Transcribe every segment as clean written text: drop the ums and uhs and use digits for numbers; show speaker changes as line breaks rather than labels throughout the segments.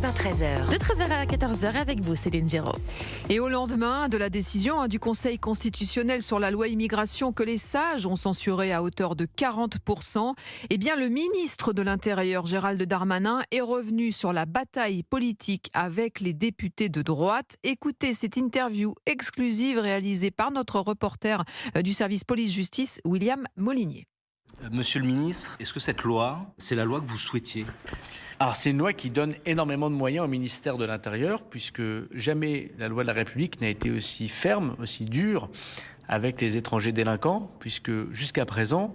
matin 13h.
De 13h à 14h avec vous, Céline Géraud.
Et au lendemain de la décision du Conseil constitutionnel sur la loi immigration que les sages ont censurée à hauteur de 40%, eh bien le ministre de l'Intérieur, Gérald Darmanin, est revenu sur la bataille politique avec les députés de droite. Écoutez cette interview exclusive réalisée par notre reporter du service police-justice, William Molinier.
Monsieur le ministre, est-ce que cette loi, c'est la loi que vous souhaitiez ?
Alors c'est une loi qui donne énormément de moyens au ministère de l'Intérieur, puisque jamais la loi de la République n'a été aussi ferme, aussi dure avec les étrangers délinquants, puisque jusqu'à présent,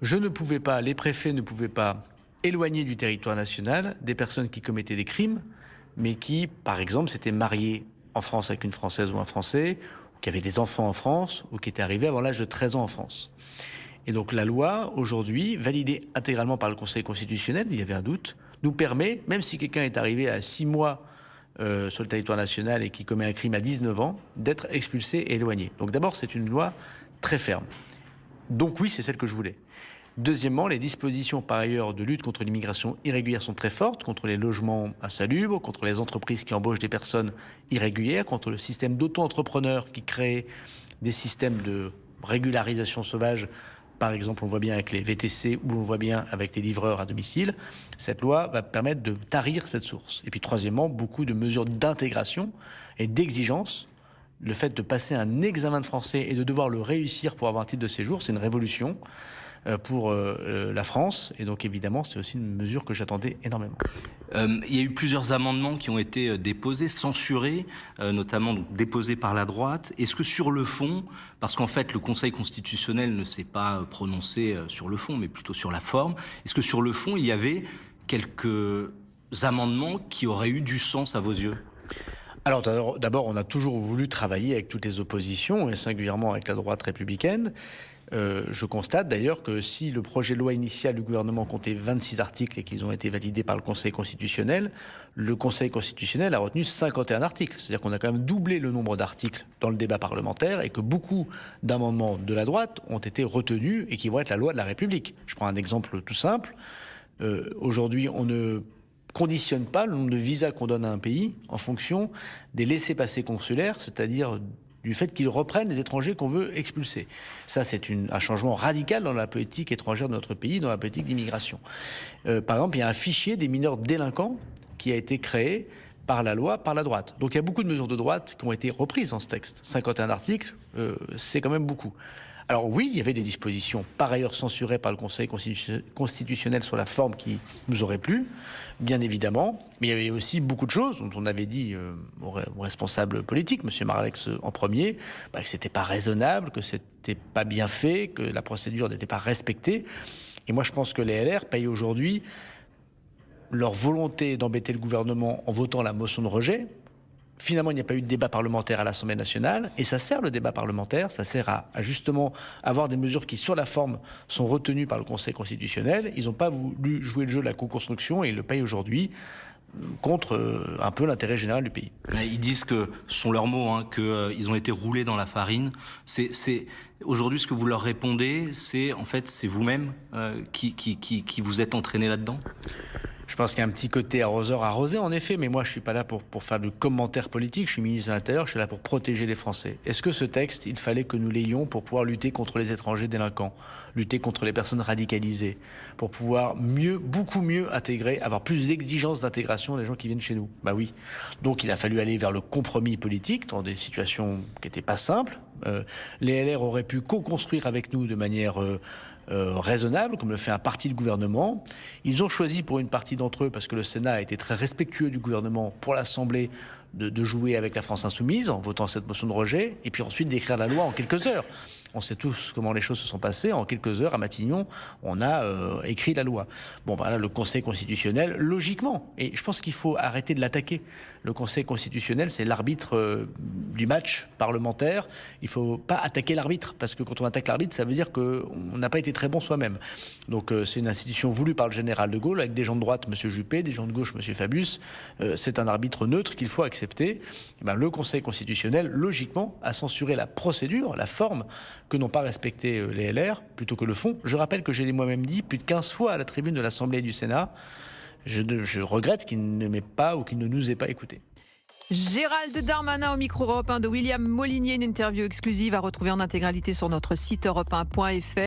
les préfets ne pouvaient pas éloigner du territoire national des personnes qui commettaient des crimes, mais qui, par exemple, s'étaient mariées en France avec une Française ou un Français, ou qui avaient des enfants en France, ou qui étaient arrivés avant l'âge de 13 ans en France. Et donc la loi, aujourd'hui, validée intégralement par le Conseil constitutionnel, il y avait un doute, nous permet, même si quelqu'un est arrivé à 6 mois sur le territoire national et qui commet un crime à 19 ans, d'être expulsé et éloigné. Donc d'abord, c'est une loi très ferme. Donc oui, c'est celle que je voulais. Deuxièmement, les dispositions par ailleurs de lutte contre l'immigration irrégulière sont très fortes, contre les logements insalubres, contre les entreprises qui embauchent des personnes irrégulières, contre le système d'auto-entrepreneurs qui crée des systèmes de régularisation sauvage. Par exemple, on voit bien avec les VTC ou on voit bien avec les livreurs à domicile. Cette loi va permettre de tarir cette source. Et puis troisièmement, beaucoup de mesures d'intégration et d'exigence. Le fait de passer un examen de français et de devoir le réussir pour avoir un titre de séjour, c'est une révolution pour la France. Et donc évidemment, c'est aussi une mesure que j'attendais énormément.
Il y a eu plusieurs amendements qui ont été déposés, censurés, notamment déposés par la droite. Est-ce que sur le fond, parce qu'en fait le Conseil constitutionnel ne s'est pas prononcé sur le fond, mais plutôt sur la forme, est-ce que sur le fond, il y avait quelques amendements qui auraient eu du sens à vos yeux ?
Alors d'abord, on a toujours voulu travailler avec toutes les oppositions, et singulièrement avec la droite républicaine. Je constate d'ailleurs que si le projet de loi initial du gouvernement comptait 26 articles et qu'ils ont été validés par le Conseil constitutionnel, le Conseil constitutionnel a retenu 51 articles. C'est-à-dire qu'on a quand même doublé le nombre d'articles dans le débat parlementaire et que beaucoup d'amendements de la droite ont été retenus et qui vont être la loi de la République. Je prends un exemple tout simple. Aujourd'hui, on ne conditionne pas le nombre de visas qu'on donne à un pays en fonction des laissez-passer consulaires, c'est-à-dire du fait qu'ils reprennent les étrangers qu'on veut expulser. Ça, c'est un changement radical dans la politique étrangère de notre pays, dans la politique d'immigration. Par exemple, il y a un fichier des mineurs délinquants qui a été créé par la loi, par la droite. Donc il y a beaucoup de mesures de droite qui ont été reprises dans ce texte. 51 articles, c'est quand même beaucoup. Alors oui, il y avait des dispositions par ailleurs censurées par le Conseil constitutionnel sur la forme qui nous aurait plu, bien évidemment. Mais il y avait aussi beaucoup de choses dont on avait dit aux responsables politiques, M. Marlex en premier, que c'était pas raisonnable, que c'était pas bien fait, que la procédure n'était pas respectée. Et moi, je pense que les LR payent aujourd'hui leur volonté d'embêter le gouvernement en votant la motion de rejet. Finalement, il n'y a pas eu de débat parlementaire à l'Assemblée nationale, et ça sert le débat parlementaire, ça sert à justement avoir des mesures qui, sur la forme, sont retenues par le Conseil constitutionnel. Ils n'ont pas voulu jouer le jeu de la co-construction et ils le payent aujourd'hui contre un peu l'intérêt général du pays.
Ils disent que, ce sont leurs mots, qu'ils ont été roulés dans la farine. Aujourd'hui, ce que vous leur répondez, c'est vous-même qui vous êtes entraîné là-dedans ?
Je pense qu'il y a un petit côté arroseur arrosé, en effet, mais moi, je ne suis pas là pour faire de commentaires politiques. Je suis ministre de l'Intérieur, je suis là pour protéger les Français. Est-ce que ce texte, il fallait que nous l'ayons pour pouvoir lutter contre les étrangers délinquants, lutter contre les personnes radicalisées, pour pouvoir beaucoup mieux intégrer, avoir plus d'exigences d'intégration des gens qui viennent chez nous ? Bah oui. Donc, il a fallu aller vers le compromis politique dans des situations qui n'étaient pas simples. Les LR auraient pu co-construire avec nous de manière raisonnable, comme le fait un parti de gouvernement. Ils ont choisi pour une partie d'entre eux, parce que le Sénat a été très respectueux du gouvernement, pour l'Assemblée, de jouer avec la France insoumise en votant cette motion de rejet, et puis ensuite d'écrire la loi en quelques heures. On sait tous comment les choses se sont passées. En quelques heures, à Matignon, on a écrit la loi. Bon, là, le Conseil constitutionnel, logiquement, et je pense qu'il faut arrêter de l'attaquer. Le Conseil constitutionnel, c'est l'arbitre du match parlementaire. Il ne faut pas attaquer l'arbitre, parce que quand on attaque l'arbitre, ça veut dire qu'on n'a pas été très bon soi-même. Donc, c'est une institution voulue par le général de Gaulle, avec des gens de droite, M. Juppé, des gens de gauche, M. Fabius. C'est un arbitre neutre qu'il faut accepter. Le Conseil constitutionnel, logiquement, a censuré la procédure, la forme, que n'ont pas respecté les LR, plutôt que le fond. Je rappelle que j'ai moi-même dit plus de 15 fois à la tribune de l'Assemblée et du Sénat je regrette qu'il ne m'ait pas ou qu'il ne nous ait pas écoutés.
Gérald Darmanin au micro Europe 1 de William Molinier, une interview exclusive à retrouver en intégralité sur notre site europe1.fr.